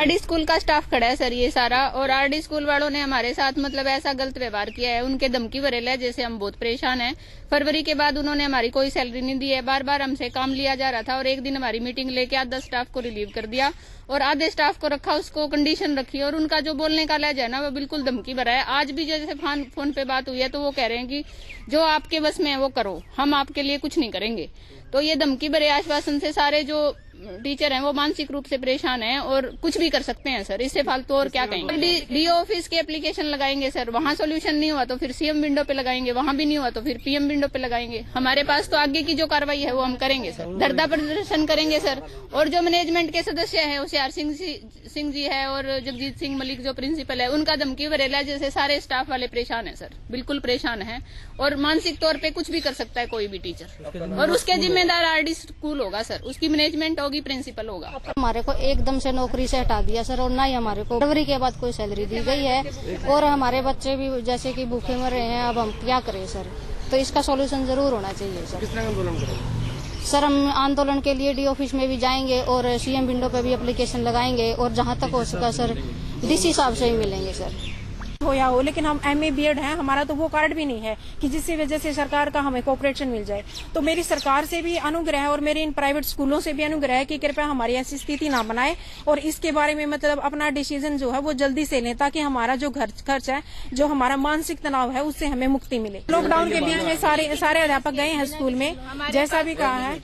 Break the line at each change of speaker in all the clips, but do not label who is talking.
RD school का staff खड़ा है सर ये सारा, और आरडी स्कूल वालों ने हमारे साथ मतलब ऐसा गलत व्यवहार किया है, उनके धमकी भरे लहजे से हम बहुत परेशान हैं। फरवरी के बाद उन्होंने हमारी कोई सैलरी नहीं दी है, बार बार हमसे काम लिया जा रहा था और एक दिन हमारी मीटिंग लेके आधा स्टाफ को रिलीव कर दिया और आधे स्टाफ को रखा, उसको कंडीशन रखी, और उनका जो बोलने का लहजा है ना वो बिल्कुल धमकी भरा है। आज भी जैसे फोन पे बात हुई है तो वो कह रहे हैं कि जो आपके बस में है वो करो, हम आपके लिए कुछ नहीं करेंगे। तो ये धमकी भरे आश्वासन से सारे जो टीचर हैं वो मानसिक रूप से परेशान हैं और कुछ भी कर सकते हैं सर, इससे फालतू और क्या कहेंगे। डीओ ऑफिस के एप्लीकेशन लगाएंगे सर, वहाँ सोल्यूशन नहीं हुआ तो फिर सीएम विंडो पे लगाएंगे, वहाँ भी नहीं हुआ तो फिर पीएम विंडो पे लगाएंगे। हमारे पास तो आगे की जो कार्रवाई है वो हम करेंगे सर, धरना प्रदर्शन करेंगे सर। और जो मैनेजमेंट के सदस्य है होशियार सिंह जी है और जगजीत सिंह मलिक जो प्रिंसिपल है, उनका धमकी भरेला जैसे सारे स्टाफ वाले परेशान है सर, बिल्कुल परेशान है। और मानसिक तौर पे कुछ भी कर सकता है कोई भी टीचर, और उसके जिम्मेदार आरडी स्कूल होगा सर, उसकी मैनेजमेंट होगी, प्रिंसिपल होगा।
हमारे को एकदम से नौकरी से हटा दिया सर, और ना ही हमारे को फरवरी के बाद कोई सैलरी दी गई है, और हमारे बच्चे भी जैसे कि भूखे मर रहे हैं। अब हम क्या करें सर, तो इसका सॉल्यूशन जरूर होना चाहिए सर।
किस तरह आंदोलन करेंगे
सर? हम आंदोलन के लिए डी ऑफिस में भी जाएंगे और सीएम विंडो पे भी एप्लीकेशन लगाएंगे, और जहां तक हो सका सर डीसी साहब से ही मिलेंगे सर।
हो या हो, लेकिन हम MA BEd हैं, हमारा तो वो कार्ड भी नहीं है कि जिसकी वजह से सरकार का हमें कोऑपरेशन मिल जाए। तो मेरी सरकार से भी अनुग्रह है और मेरे इन प्राइवेट स्कूलों से भी अनुग्रह है कि कृपया हमारी ऐसी स्थिति ना बनाए और इसके बारे में मतलब अपना डिसीजन जो है वो जल्दी से लें, ताकि हमारा जो खर्च है, जो हमारा मानसिक तनाव है, उससे हमें मुक्ति मिले। लॉकडाउन के बीच में सारे अध्यापक गए हैं स्कूल में, जैसा भी कहा है,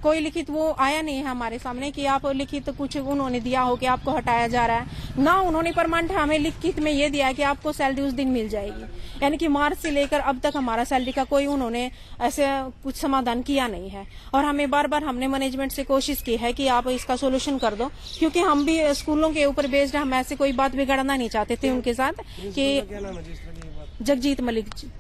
कोई लिखित वो आया नहीं है हमारे सामने कि आप लिखित कुछ उन्होंने दिया हो कि आपको हटाया जा रहा है। ना उन्होंने परमानेंट हमें लिखित में ये दिया है कि आपको सैलरी उस दिन मिल जाएगी, यानी कि मार्च से लेकर अब तक हमारा सैलरी का कोई उन्होंने ऐसे कुछ समाधान किया नहीं है। और हमें बार बार हमने मैनेजमेंट से कोशिश की है कि आप इसका सोल्यूशन कर दो, क्योंकि हम भी स्कूलों के ऊपर बेस्ड, हम ऐसे कोई बात बिगड़ना नहीं चाहते थे उनके साथ कि जगजीत मलिक जी।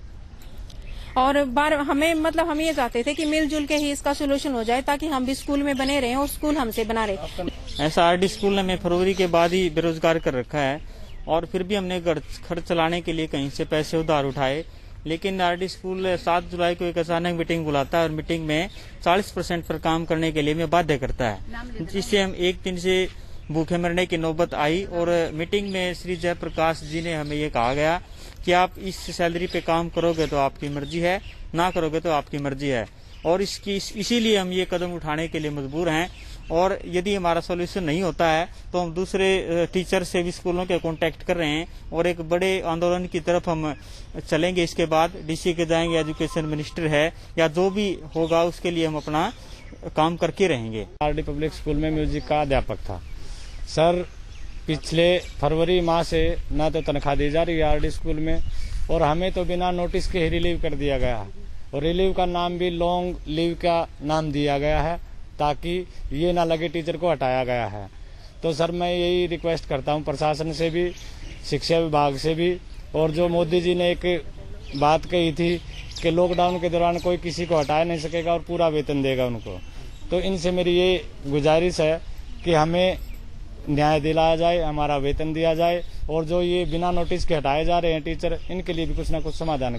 और हमें मतलब हम ये चाहते थे कि मिलजुल के ही इसका सोल्यूशन हो जाए, ताकि हम भी स्कूल में बने रहें और स्कूल हमसे बना रहे।
ऐसा आरडी स्कूल ने हमें फरवरी के बाद ही बेरोजगार कर रखा है, और फिर भी हमने खर्च चलाने के लिए कहीं से पैसे उधार उठाए। लेकिन आरडी स्कूल 7 जुलाई को एक अचानक मीटिंग बुलाता है और मीटिंग में 40% पर काम करने के लिए हमें बाध्य करता है, जिससे हम एक दिन से भूखे मरने की नौबत आई। और मीटिंग में श्री जयप्रकाश जी ने हमें ये कहा गया कि आप इस सैलरी पे काम करोगे तो आपकी मर्जी है, ना करोगे तो आपकी मर्जी है। और इसीलिए हम ये कदम उठाने के लिए मजबूर हैं। और यदि हमारा सॉल्यूशन नहीं होता है तो हम दूसरे टीचर से भी स्कूलों के कांटेक्ट कर रहे हैं और एक बड़े आंदोलन की तरफ हम चलेंगे। इसके बाद डीसी के जाएंगे, एजुकेशन मिनिस्टर है या जो भी होगा उसके लिए हम अपना काम करके रहेंगे।
आरडी पब्लिक स्कूल में म्यूजिक का अध्यापक था सर। पिछले फरवरी माह से ना तो तनख्वाह दी जा रही है आरडी स्कूल में, और हमें तो बिना नोटिस के ही रिलीव कर दिया गया है, और रिलीव का नाम भी लॉन्ग लीव का नाम दिया गया है, ताकि ये ना लगे टीचर को हटाया गया है। तो सर मैं यही रिक्वेस्ट करता हूँ प्रशासन से भी, शिक्षा विभाग से भी, और जो मोदी जी ने एक बात कही थी कि लॉकडाउन के दौरान कोई किसी को हटा नहीं सकेगा और पूरा वेतन देगा उनको, तो इनसे मेरी ये गुजारिश है कि हमें न्याय दिलाया जाए, हमारा वेतन दिया जाए, और जो ये बिना नोटिस के हटाए जा रहे हैं टीचर, इनके लिए भी कुछ ना कुछ समाधान